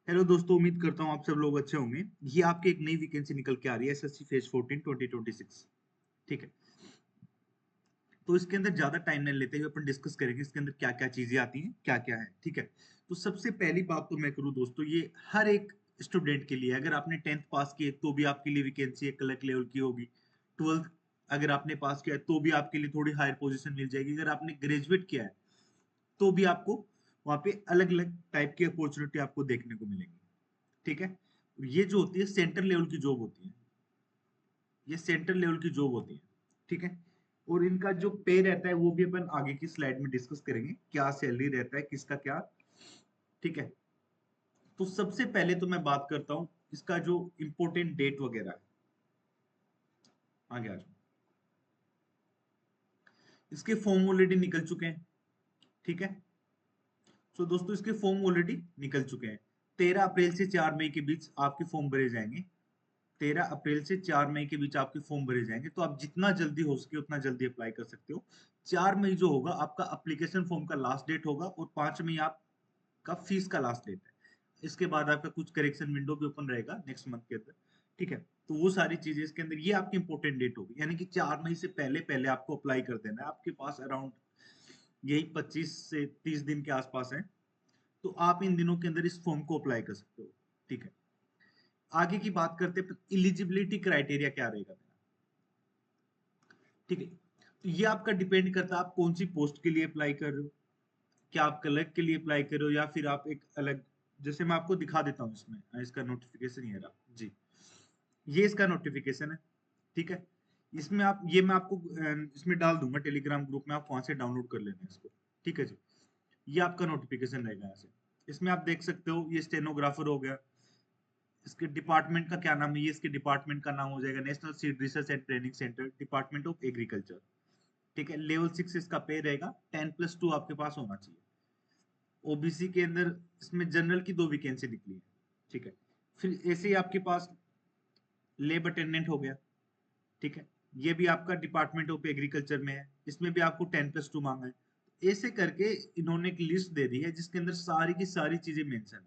Hello दोस्तों, उम्मीद करता हूँ आप सब लोग अच्छे होंगे। ये आपकी एक नई वैकेंसी निकल के आ रही है, एसएससी फेज 14 2026। ठीक है, तो इसके अंदर ज्यादा टाइम नहीं लेते हुए अपन डिस्कस करेंगे इसके अंदर क्या क्या चीजें आती हैं, क्या क्या है। ठीक है, तो सबसे पहली बात तो मैं करूँ दोस्तों, ये हर एक स्टूडेंट के लिए, अगर आपने 10th पास किए तो भी आपके लिए वैकेंसी एक अलग लेवल की होगी। 12th अगर आपने पास किया है तो भी आपके लिए थोड़ी हायर पोजीशन मिल जाएगी। अगर आपने ग्रेजुएट किया है तो भी आपको वहां पे अलग अलग टाइप की अपॉर्चुनिटी आपको देखने को मिलेंगी। ठीक है, ये जो होती है सेंटर लेवल की जॉब होती है, ये सेंटर लेवल की जॉब होती है। ठीक है, और इनका जो पे रहता है वो भी अपन आगे की स्लाइड में डिस्कस करेंगे, क्या सैलरी रहता है किसका क्या। ठीक है, तो सबसे पहले तो मैं बात करता हूँ इसका जो इंपॉर्टेंट डेट वगैरह है। आगे आ जाओ, इसके फॉर्म ऑलरेडी निकल चुके हैं। ठीक है, तो दोस्तों इसके फॉर्म ऑलरेडी निकल चुके हैं। 13 अप्रैल से 4 मई के बीच आपके फॉर्म भरे जाएंगे। 13 अप्रैल से 4 मई के बीच आपके फॉर्म भरे जाएंगे, तो आप जितना जल्दी हो सके उतना जल्दी अप्लाई कर सकते हो। 4 मई जो होगा आपका अप्लीकेशन फॉर्म का लास्ट डेट होगा, और 5 मई आपका फीस का लास्ट डेट है। इसके बाद आपका कुछ करेक्शन विंडो भी ओपन रहेगा नेक्स्ट मंथ के अंदर। ठीक है, तो वो सारी चीजें इसके अंदर, ये आपकी इंपॉर्टेंट डेट होगी, यानी कि 4 मई से पहले पहले आपको अप्लाई कर देना है। आपके पास अराउंड यही 25 से 30 दिन के आसपास है, तो आप इन दिनों के अंदर इस फॉर्म को अप्लाई कर सकते हो। ठीक है, आगे की बात करते हैं, इलिजिबिलिटी क्राइटेरिया क्या रहेगा मेरा। ठीक है, तो ये आपका डिपेंड करता है आप कौन सी पोस्ट के लिए अप्लाई कर रहे हो। क्या आप क्लर्क के लिए अप्लाई कर रहे हो या फिर आप एक अलग, जैसे मैं आपको दिखा देता हूँ इसमें, इसका नोटिफिकेशन ये रहा जी, ये इसका नोटिफिकेशन है। ठीक है, इसमें आप, ये मैं आपको इसमें डाल दूंगा टेलीग्राम ग्रुप में, आप वहां से डाउनलोड कर लेना इसको। ठीक है जी, ये आपका नोटिफिकेशन रहेगा यहाँ से। इसमें आप देख सकते हो ये स्टेनोग्राफर हो गया, इसके डिपार्टमेंट का क्या नाम है, ये इसके डिपार्टमेंट का नाम हो जाएगा national seed research and training centre, department of agriculture. ठीक है, लेवल 6 इसका पे रहेगा, 10+2 आपके पास होना चाहिए। ओबीसी के अंदर इसमें जनरल की 2 वैकेंसी निकली है। ठीक है, फिर ऐसे ही आपके पास लेब अटेंडेंट हो गया। ठीक है, ये भी आपका डिपार्टमेंट ऑफ एग्रीकल्चर में है, इसमें भी आपको 10+2 मांगा है। ऐसे करके इन्होंने एक लिस्ट दे दी है जिसके अंदर सारी की सारी चीजें मेंशन है।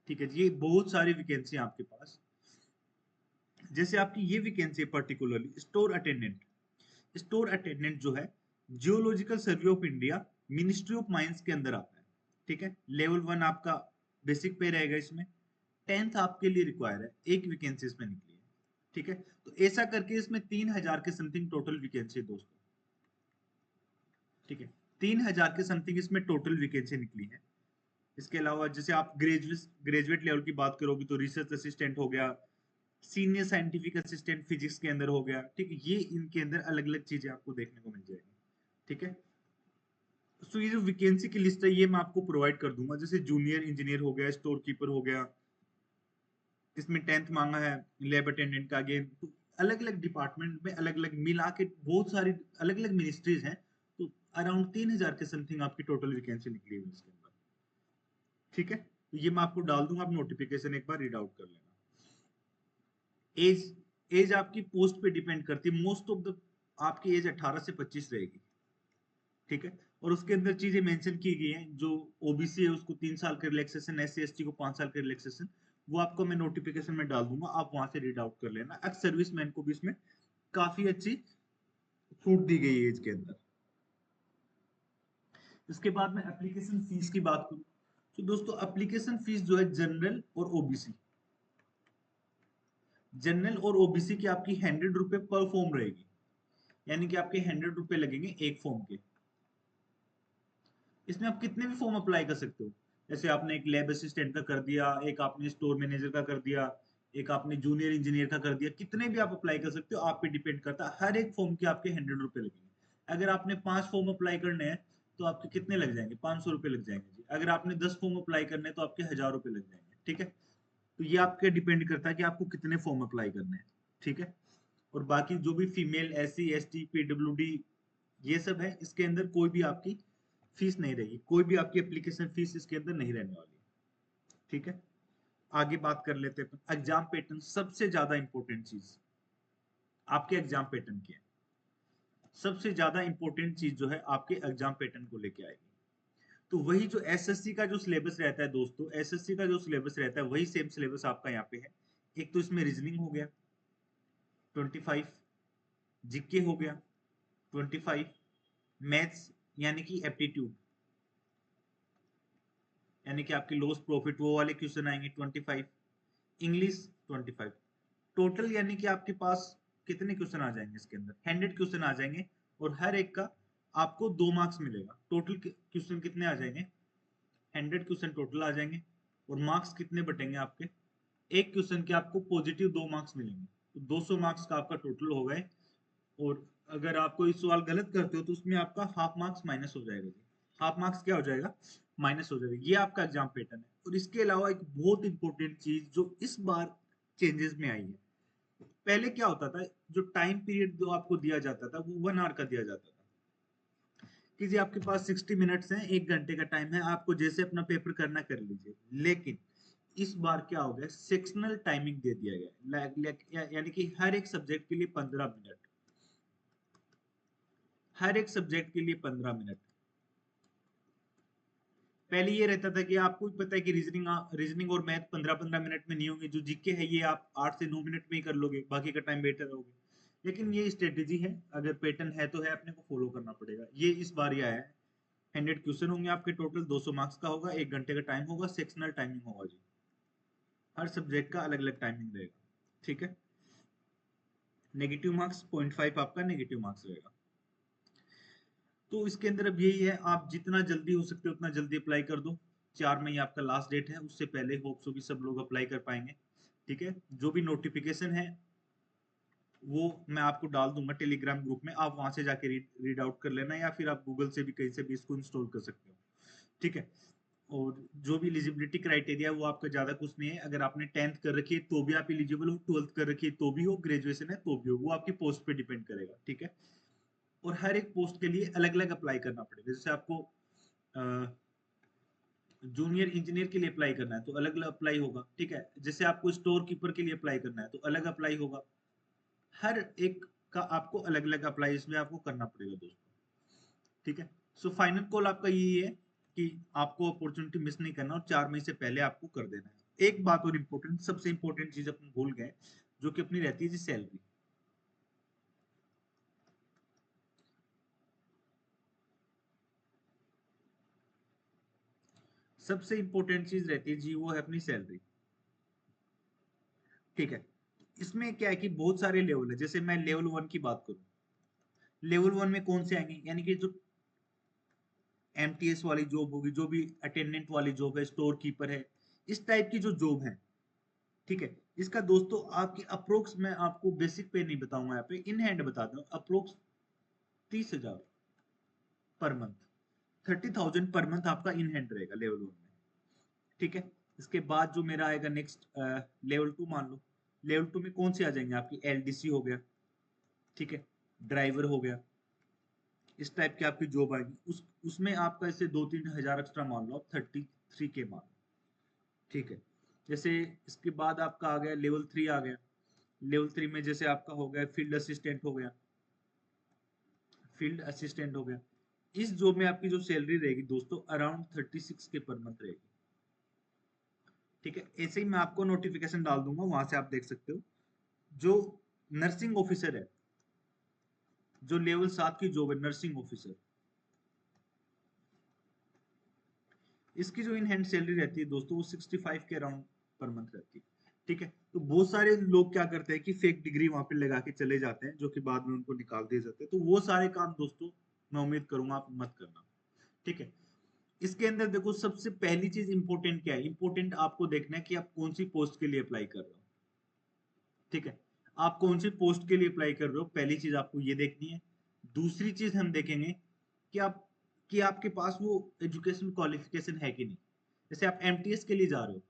ठीक है, ये बहुत सारी वैकेंसी है आपके पास। जैसे आपकी ये vacancy particularly store attendant, store attendant जो है geological survey of India, ministry of mines के अंदर आता है। ठीक है, लेवल 1 आपका बेसिक पे रहेगा इसमें। 10th आपके लिए रिक्वायर है, एक वैकेंसी इसमें निकली है। ठीक है, तो ऐसा करके इसमें 3,000 के समथिंग टोटल वैकेंसी है दोस्तों। ठीक है, 3,000 के समथिंग इसमें टोटल वैकेंसी निकली है। इसके अलावा जैसे आप ग्रेजुएट लेवल की बात करोगे तो रिसर्च असिस्टेंट हो गया, सीनियर साइंटिफिक असिस्टेंट फिजिक्स के अंदर हो गया। ठीक है, ये इनके अंदर अलग अलग चीजें आपको देखने को मिल जाएगी। ठीक है, तो ये जो वैकेंसी की लिस्ट है ये मैं आपको प्रोवाइड कर दूंगा। जैसे जूनियर इंजीनियर हो गया, स्टोर कीपर हो गया, इसमें 10th मांगा है। लैब अटेंडेंट का अगेन, तो अलग अलग डिपार्टमेंट में अलग अलग मिला के बहुत सारी अलग अलग मिनिस्ट्रीज हैं। तो अराउंड 3,000 के समथिंग आपकी टोटल वैकेंसी निकली हुई है इसके अंदर। ठीक है, तो ये मैं आपको डाल दूंगा, आप नोटिफिकेशन एक बार रीड आउट कर लेना। एज, एज आपकी पोस्ट पे डिपेंड करती है। मोस्ट ऑफ द आपकी एज 18 से 25 रहेगी। ठीक है, और उसके अंदर चीजें मेंशन की गई हैं, जो ओबीसी है उसको 3 साल का रिलैक्सेशन, SC ST को 5 साल का रिलैक्सेशन, वो आपको मैं नोटिफिकेशन में डाल दूंगा, आप वहां से रीड आउट कर लेना। एक्स सर्विसमैन को भी इसमें काफी अच्छी छूट दी गई है एज के अंदर। इसके बाद में एप्लीकेशन फीस की बात करूं, तो दोस्तों एप्लीकेशन फीस जो है जनरल और ओबीसी, जनरल और ओबीसी की आपकी 100 रुपए पर फॉर्म रहेगी, यानी कि आपके 100 रुपए लगेंगे एक फॉर्म के। इसमें आप कितने भी फॉर्म अप्लाई कर सकते हो। जैसे आपने एक लैब असिस्टेंट का कर दिया, एक आपने स्टोर मैनेजर का कर दिया, एक आपने जूनियर इंजीनियर का कर दिया, कितने भी आप अप्लाई कर सकते हो, आप पे डिपेंड करता है। हर एक फॉर्म के आपके 100 रुपए लगेंगे। अगर आपने 5 फॉर्म अप्लाई करने हैं तो आपके कितने लग जाएंगे, 500 रुपए लग जाएंगे जी। अगर आपने 10 फॉर्म अप्लाई करने हैं तो आपके 1,000 रुपए लग जाएंगे। ठीक है, तो ये आपके डिपेंड करता है कि आपको कितने फॉर्म अप्लाई करने हैं। ठीक है, और बाकी जो भी फीमेल, SC ST PWD ये सब है, इसके अंदर कोई भी आपकी फीस नहीं रहेगी, कोई भी आपकी एप्लीकेशन फीस इसके अंदर नहीं रहने वाली है। ठीक है, आगे बात कर लेते हैं एग्जाम पैटर्न, सबसे ज्यादा इंपॉर्टेंट चीज आपके एग्जाम पैटर्न की है। सबसे ज्यादा इंपॉर्टेंट चीज जो है आपके एग्जाम पैटर्न को लेके आएगी। तो वही जो एसएससी का जो सिलेबस रहता है दोस्तों, एसएससी का जो सिलेबस रहता है वही सेम सिलेबस आपका यहाँ पे है। एक तो इसमें रीजनिंग हो गया 25, जीके हो गया 25, मैथ्स यानी कि एप्टीट्यूड यानी कि आपके लॉस प्रॉफिट वो वाले क्वेश्चन आएंगे 25, इंग्लिश 25, टोटल यानी कि आपके पास कितने क्वेश्चन आ जाएंगे इसके अंदर, 100 क्वेश्चन आ जाएंगे और हर एक का आपको 2 मार्क्स मिलेगा। टोटल क्वेश्चन कितने आ जाएंगे, 100 क्वेश्चन टोटल आ जाएंगे और मार्क्स कितने बटेंगे आपके, एक क्वेश्चन के आपको पॉजिटिव 2 मार्क्स मिलेंगे, तो 200 मार्क्स का आपका टोटल हो गए। और अगर आप कोई सवाल गलत करते हो तो उसमें आपका हाफ मार्क्स माइनस हो जाएगा जी, हाफ मार्क्स क्या हो जाएगा, माइनस हो जाएगा। ये आपका एग्जाम पैटर्न है। और इसके अलावा एक बहुत इंपॉर्टेंट चीज जो इस बार चेंजेस में आई है, पहले क्या होता था, जो टाइम पीरियड जो आपको दिया जाता था वो 1 आवर का दिया जाता था कि जी आपके पास 60 मिनट्स हैं, 1 घंटे का टाइम है, आपको जैसे अपना पेपर करना कर लीजिए। लेकिन इस बार क्या हो गया, सेक्शनल टाइमिंग दे दिया गया, यानी कि हर एक सब्जेक्ट के लिए 15 मिनट, हर एक सब्जेक्ट के लिए 15 मिनट। पहले ये रहता था कि आपको भी पता है कि रीजनिंग और मैथ 15-15 मिनट में नहीं होंगे, जो जीके है ये आप 8 से 9 मिनट में ही कर लोगे, बाकी का टाइम बेटर रहोगे। लेकिन ये स्ट्रेटेजी है, अगर पैटर्न है तो है, अपने को फॉलो करना पड़ेगा। ये इस बार ये आया है, 100 क्वेश्चन होंगे आपके, टोटल 200 मार्क्स का होगा, 1 घंटे का टाइम होगा, सेक्शनल टाइमिंग होगा जी, हर सब्जेक्ट का अलग अलग टाइमिंग रहेगा। ठीक है, नेगेटिव मार्क्स 0.5 आपका नेगेटिव मार्क्स रहेगा। तो इसके अंदर अब यही है, आप जितना जल्दी हो सकते हो उतना जल्दी अप्लाई कर दो। 4 मई आपका लास्ट डेट है, उससे पहले होप्स हो कि सब लोग अप्लाई कर पाएंगे। ठीक है, जो भी नोटिफिकेशन है वो मैं आपको डाल दूंगा टेलीग्राम ग्रुप में, आप वहां से जाके रीड आउट कर लेना, या फिर आप गूगल से भी कहीं से भी इसको इंस्टॉल कर सकते हो। ठीक है, और जो भी एलिजिबिलिटी क्राइटेरिया वो आपका ज्यादा कुछ नहीं है, अगर आपने 10th कर रखी है तो भी आप एलिजिबल हो, 12th कर रखी है तो भी हो, ग्रेजुएशन है तो भी हो, वो आपकी पोस्ट पे डिपेंड करेगा। ठीक है, और हर एक पोस्ट के लिए अलग अलग अप्लाई करना पड़ेगा। जैसे आपको जूनियर इंजीनियर के लिए अप्लाई करना है तो अलग अलग अप्लाई होगा। ठीक है, जैसे आपको स्टोर कीपर के लिए अप्लाई करना है तो अलग अप्लाई होगा। हर एक का आपको अलग अलग अप्लाई इसमें आपको करना पड़ेगा दोस्तों। ठीक है, सो फाइनल कॉल आपका यही है कि आपको अपॉर्चुनिटी मिस नहीं करना और 4 मई से पहले आपको कर देना है। एक बात और इम्पोर्टेंट, सबसे इम्पोर्टेंट चीज अपन भूल गए, जो कि अपनी रहती है जी सैलरी। सबसे इम्पोर्टेंट चीज रहती है जी वो है अपनी सैलरी। ठीक है, इसमें क्या है कि बहुत सारे लेवल है। जैसे मैं लेवल 1 की बात करूं, लेवल 1 में कौन से आएंगे, यानी कि जो एमटीएस वाली जॉब होगी, जो भी अटेंडेंट वाली जॉब है, स्टोर कीपर है, इस टाइप की जो जॉब है। ठीक है, इसका दोस्तों आपकी अप्रोक्स, मैं आपको बेसिक पे नहीं बताऊंगा, यहाँ पे इन हैंड बता दूं, approx 30,000 per month, 30,000 per month आपका इन हैंड रहेगा लेवल 1 में। ठीक है, इसके बाद जो मेरा आएगा नेक्स्ट लेवल 2 मान लो, लेवल 2 में कौन से आ जाएंगे, आपकी एलडीसी हो गया, ठीक है, ड्राइवर हो गया, इस टाइप की आपकी जॉब आएगी। उसमें आपका इससे 2-3 हजार एक्स्ट्रा मान लो, आप 33K मान लो। ठीक है, जैसे इसके बाद आपका आ गया लेवल 3 आ गया, लेवल 3 में जैसे आपका हो गया फील्ड असिस्टेंट हो गया, फील्ड असिस्टेंट हो गया। इस जॉब में आपकी जो सैलरी रहेगी दोस्तों अराउंड 36K पर मंथ रहेगी। ठीक है, ऐसे ही मैं आपको नोटिफिकेशन डाल दूंगा, वहां से आप देख सकते हो। जो नर्सिंग ऑफिसर है, जो लेवल 7 की जॉब है नर्सिंग ऑफिसर, इसकी जो इन हैंड सैलरी रहती है दोस्तों वो 65 के अराउंड पर मंथ रहती है। ठीक है, तो बहुत सारे लोग क्या करते हैं कि फेक डिग्री वहां पे लगा के चले जाते हैं, जो कि बाद में उनको निकाल दिए जाते हैं। तो वो सारे काम दोस्तों मैं उम्मीद करूंगा आप मत करना। ठीक है, इसके अंदर देखो सबसे पहली चीज इंपॉर्टेंट क्या है, इंपॉर्टेंट आपको देखना है कि आप कौन सी पोस्ट के लिए अप्लाई कर रहे हो। ठीक है, आप कौन सी पोस्ट के लिए अप्लाई कर रहे हो, पहली चीज आपको ये देखनी है। दूसरी चीज हम देखेंगे कि आप कि आपके पास वो एजुकेशन क्वालिफिकेशन है कि नहीं। जैसे आप एमटीएस के लिए जा रहे हो,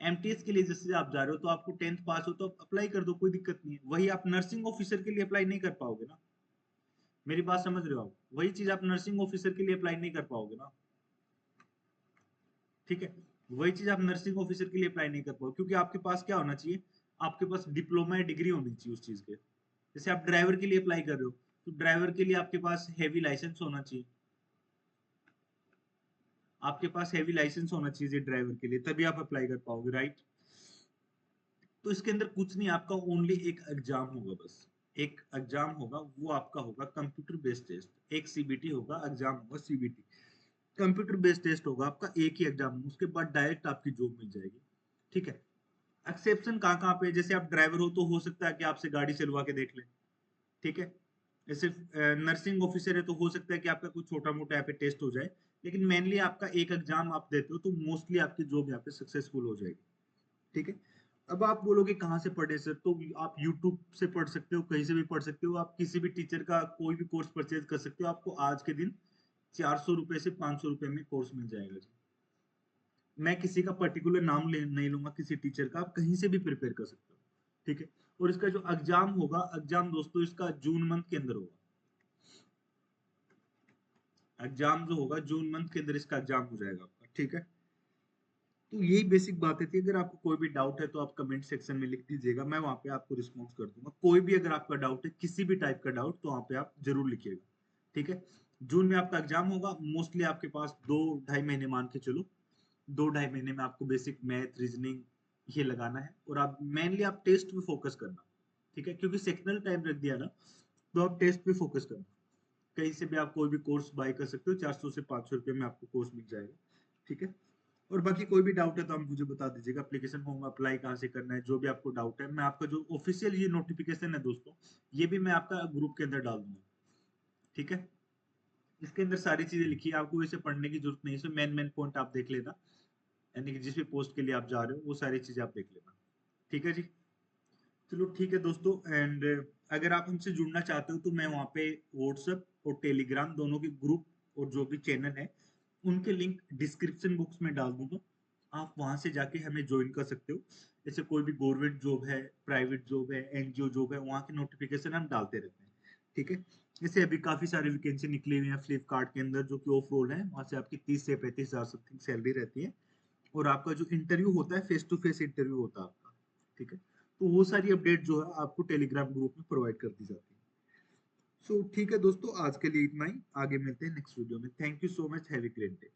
एमटीएस के लिए जैसे आप जा रहे हो तो आपको 10th पास हो तो आप अप्लाई कर दो, कोई दिक्कत नहीं है। वही आप नर्सिंग ऑफिसर के लिए अप्लाई नहीं कर पाओगे ना, मेरी बात समझ रहे हो आप, वही चीज आप नर्सिंग ऑफिसर के लिए अप्लाई नहीं कर पाओगे ना। ठीक है, वही चीज आप नर्सिंग ऑफिसर के लिए अप्लाई नहीं कर पाओगे, क्योंकि आपके पास क्या होना चाहिए, आपके पास डिप्लोमा या डिग्री होनी चाहिए उस चीज के। जैसे आप ड्राइवर के लिए अप्लाई कर रहे हो तो ड्राइवर के लिए आपके पास हैवी लाइसेंस होना चाहिए। आपके पास हैवी लाइसेंस होना चाहिए ड्राइवर के लिए, तभी आप अप्लाई कर पाओगे, राइट। तो इसके अंदर कुछ नहीं, आपका ओनली एक एग्जाम होगा बस। एक एग्जाम होगा, वो आपका होगा कंप्यूटर बेस्ड टेस्ट। एक सीबीटी होगा, एग्जाम होगा सीबीटी। कंप्यूटर बेस्ड टेस्ट होगा आपका, एक ही एग्जाम, उसके बाद डायरेक्ट आपकी जॉब मिल जाएगी। ठीक है। एक्सेप्शन कहाँ कहाँ पे, जैसे आप ड्राइवर हो तो हो सकता है कि आपसे गाड़ी चलवा के देख ले। ठीक है। जैसे नर्सिंग ऑफिसर है तो हो सकता है कि आपका कुछ छोटा मोटा यहाँ पे टेस्ट हो जाए, लेकिन मेनली आपका एक एग्जाम आप देते हो तो मोस्टली आपकी जॉब यहाँ पे सक्सेसफुल हो जाएगी। ठीक है। अब आप बोलोगे कहाँ से पढ़े सर, तो आप यूट्यूब से पढ़ सकते हो, कहीं से भी पढ़ सकते हो, आप किसी भी टीचर का कोई भी कोर्स परचेज कर सकते हो। आपको आज के दिन 400 रुपए से 500 रुपए में कोर्स मिल जाएगा जी। मैं किसी का पर्टिकुलर नाम नहीं लूंगा किसी टीचर का, आप कहीं से भी प्रिपेयर कर सकते हो। ठीक है। और इसका जो एग्जाम होगा, एग्जाम दोस्तों इसका जून मंथ के अंदर होगा। एग्जाम जो होगा जून मंथ के अंदर इसका एग्जाम हो जाएगा आपका। ठीक है। तो यही बेसिक बातें थी। अगर आपको कोई भी डाउट है तो आप कमेंट सेक्शन में लिख दीजिएगा, मैं वहां पे आपको रिस्पॉन्स कर दूंगा। कोई भी अगर आपका डाउट है, किसी भी टाइप का डाउट, तो वहां पे आप जरूर लिखिएगा। ठीक है। जून में आपका एग्जाम होगा, मोस्टली आपके पास 2-2.5 महीने मान के चलो। 2-2.5 महीने में आपको बेसिक मैथ रीजनिंग ये लगाना है, और आप मेनली आप टेस्ट पे फोकस करना। ठीक है, क्योंकि सेक्शनल टाइम रख दिया ना, तो आप टेस्ट पे फोकस करना। कहीं से भी आप कोई भी कोर्स बाय कर सकते हो, 400 से 500 रुपए में आपको कोर्स मिल जाएगा। ठीक है। और बाकी कोई भी डाउट है तो आप मुझे बता दीजिएगा। एप्लीकेशन फॉर्म अप्लाई कहाँ से करना है, जो भी आपको डाउट है, मैं आपका जो ऑफिशियल ये नोटिफिकेशन है दोस्तों, ये भी मैं आपका ग्रुप के अंदर डाल दूंगा। ठीक है। इसके अंदर सारी चीजें लिखी है, आपको इसे पढ़ने की जरूरत नहीं है, इसमें मेन मेन पॉइंट आप देख लेना, यानी कि जिस भी पोस्ट के लिए आप जा रहे हो वो सारी चीजें आप देख लेना। ठीक है जी। चलो ठीक है दोस्तों। एंड अगर आप हमसे जुड़ना चाहते हो तो मैं वहाँ पे व्हाट्सएप और टेलीग्राम दोनों के ग्रुप और जो भी चैनल है उनके लिंक डिस्क्रिप्शन बॉक्स में डाल दूंगा। आप वहां से जाके हमें ज्वाइन कर सकते हो। जैसे कोई भी गवर्नमेंट जॉब है, प्राइवेट जॉब है, एनजीओ जॉब है, वहाँ की नोटिफिकेशन हम डालते रहते हैं। ठीक है। जैसे अभी काफी सारी वैकेंसी निकली हुई है फ्लिपकार्ट के अंदर, जो कि ऑफ रोल है, वहां से आपकी 30 से 35 हजार समथिंग सैलरी रहती है। और आपका जो इंटरव्यू होता है, फेस टू फेस इंटरव्यू होता है आपका। ठीक है। तो वो सारी अपडेट जो है आपको टेलीग्राम ग्रुप में प्रोवाइड कर दी जाती है। सो ठीक है दोस्तों, आज के लिए इतना ही। आगे मिलते हैं नेक्स्ट वीडियो में। Thank you so much, have a great day.